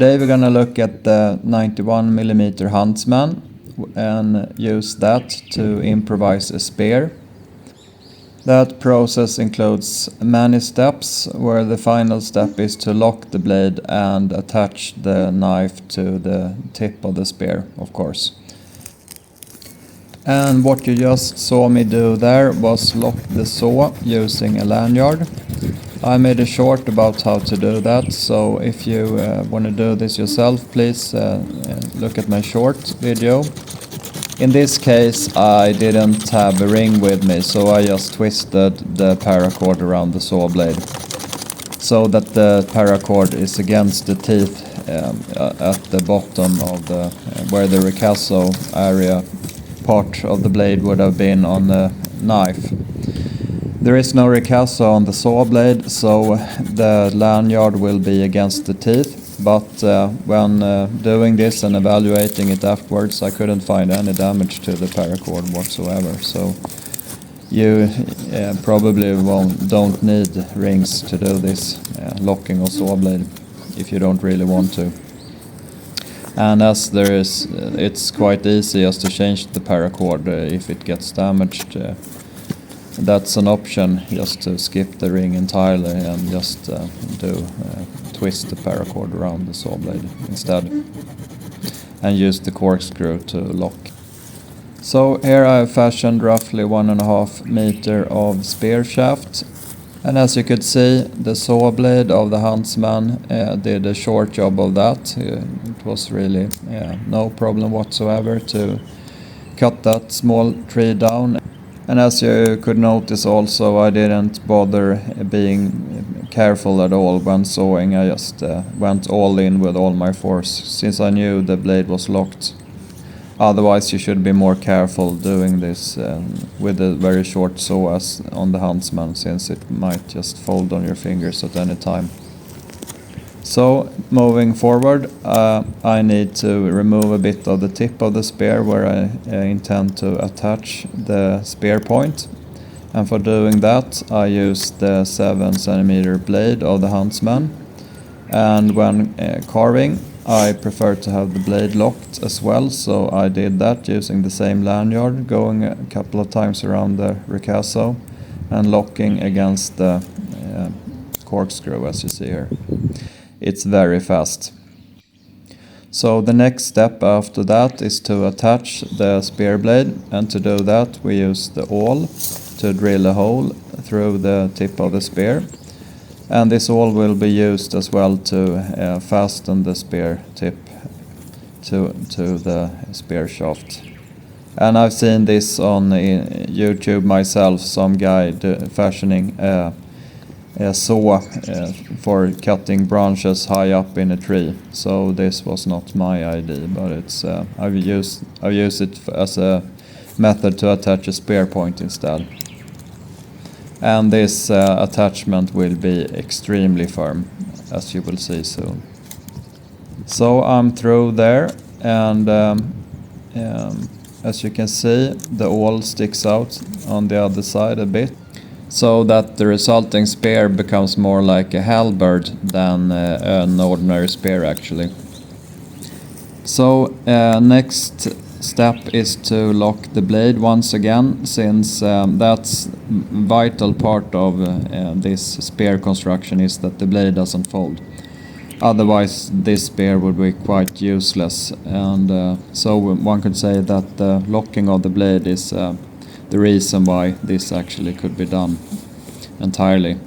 Today we're gonna look at the 91mm Huntsman and use that to improvise a spear. That process includes many steps, where the final step is to lock the blade and attach the knife to the tip of the spear, of course. And what you just saw me do there was lock the saw using a lanyard. I made a short about how to do that, so if you want to do this yourself, please look at my short video. In this case I didn't have a ring with me, so I just twisted the paracord around the saw blade so that the paracord is against the teeth at the bottom of the where the ricasso area part of the blade would have been on the knife. There is no ricasso on the saw blade, so the lanyard will be against the teeth. But when doing this and evaluating it afterwards, I couldn't find any damage to the paracord whatsoever. So you probably don't need rings to do this locking of saw blade if you don't really want to. And as there is, it's quite easy just to change the paracord if it gets damaged. That's an option, just to skip the ring entirely and just twist the paracord around the saw blade instead and use the corkscrew to lock. So here I have fashioned roughly 1.5 meter of spear shaft, and as you could see, the saw blade of the Huntsman did a short job of that. It was really no problem whatsoever to cut that small tree down. And as you could notice also, I didn't bother being careful at all when sawing. I just went all in with all my force, since I knew the blade was locked. Otherwise you should be more careful doing this with a very short saw as on the Huntsman, since it might just fold on your fingers at any time. So moving forward, I need to remove a bit of the tip of the spear where I intend to attach the spear point. And for doing that I use the 7cm blade of the Huntsman. And when carving, I prefer to have the blade locked as well, so I did that using the same lanyard, going a couple of times around the ricasso and locking against the corkscrew, as you see here. It's very fast. So the next step after that is to attach the spear blade, and to do that we use the awl to drill a hole through the tip of the spear. And this awl will be used as well to fasten the spear tip to the spear shaft. And I've seen this on YouTube myself, some guy fashioning a saw for cutting branches high up in a tree. So this was not my idea, but it's I've used it as a method to attach a spear point instead. And this attachment will be extremely firm, as you will see soon. So I'm through there, and as you can see, the awl sticks out on the other side a bit, so that the resulting spear becomes more like a halberd than an ordinary spear actually. So next step is to lock the blade once again, since that's vital part of this spear construction, is that the blade doesn't fold. Otherwise this spear would be quite useless, and so one could say that the locking of the blade is the reason why this actually could be done entirely.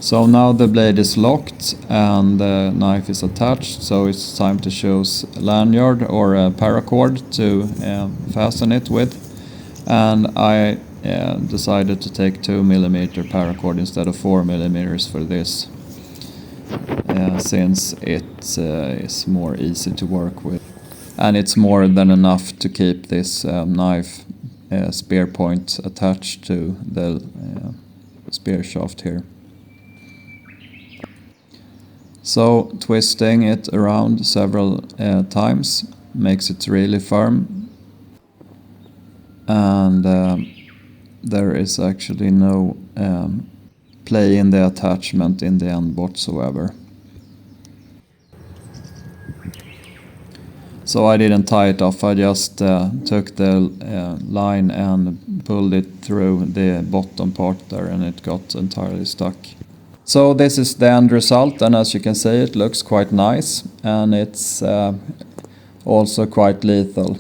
So now the blade is locked and the knife is attached, so it's time to choose a lanyard or a paracord to fasten it with. And I decided to take 2mm paracord instead of 4mm for this, since it is more easy to work with. And it's more than enough to keep this knife spear point attached to the spear shaft here. So twisting it around several times makes it really firm, and there is actually no play in the attachment in the end whatsoever. So I didn't tie it off, I just took the line and pulled it through the bottom part there, and it got entirely stuck. So this is the end result, and as you can see it looks quite nice, and it's also quite lethal,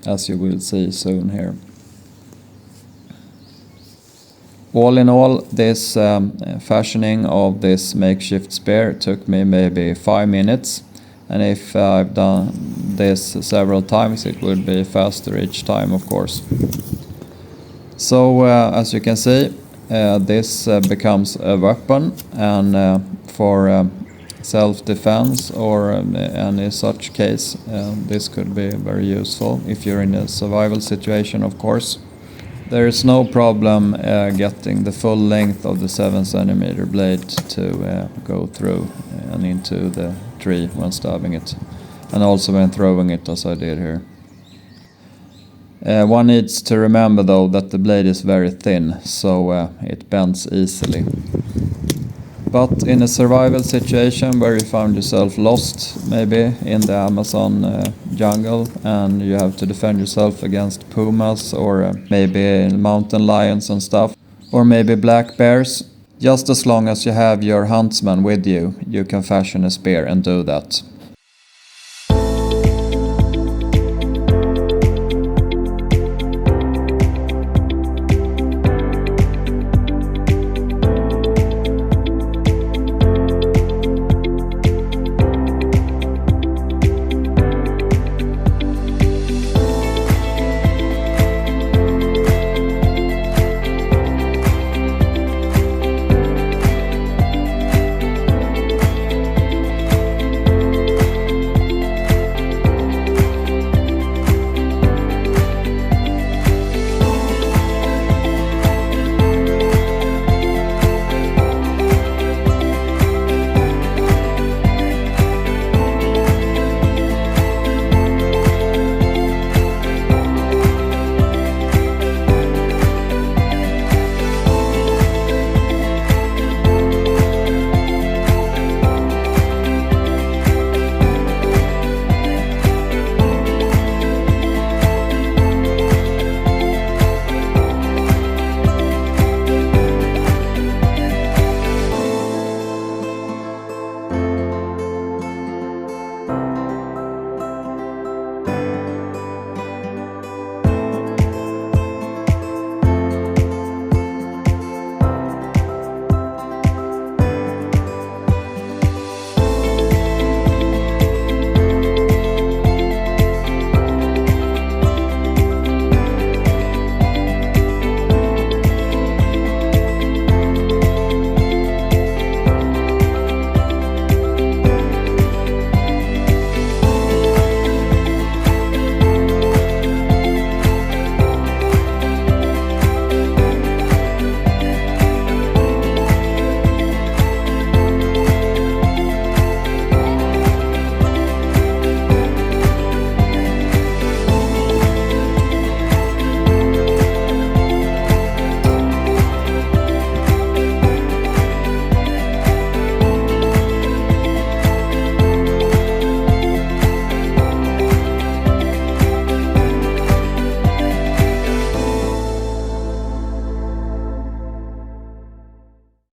as you will see soon here. All in all, this fashioning of this makeshift spear took me maybe 5 minutes, and if I've done this several times it would be faster each time, of course. So as you can see, this becomes a weapon, and for self-defense or any such case, this could be very useful if you're in a survival situation, of course. There is no problem getting the full length of the 7cm blade to go through and into the tree when stabbing it, and also when throwing it, as I did here. One needs to remember though that the blade is very thin, so it bends easily. But in a survival situation where you found yourself lost, maybe in the Amazon jungle, and you have to defend yourself against pumas or maybe mountain lions and stuff, or maybe black bears, just as long as you have your huntsman with you, you can fashion a spear and do that.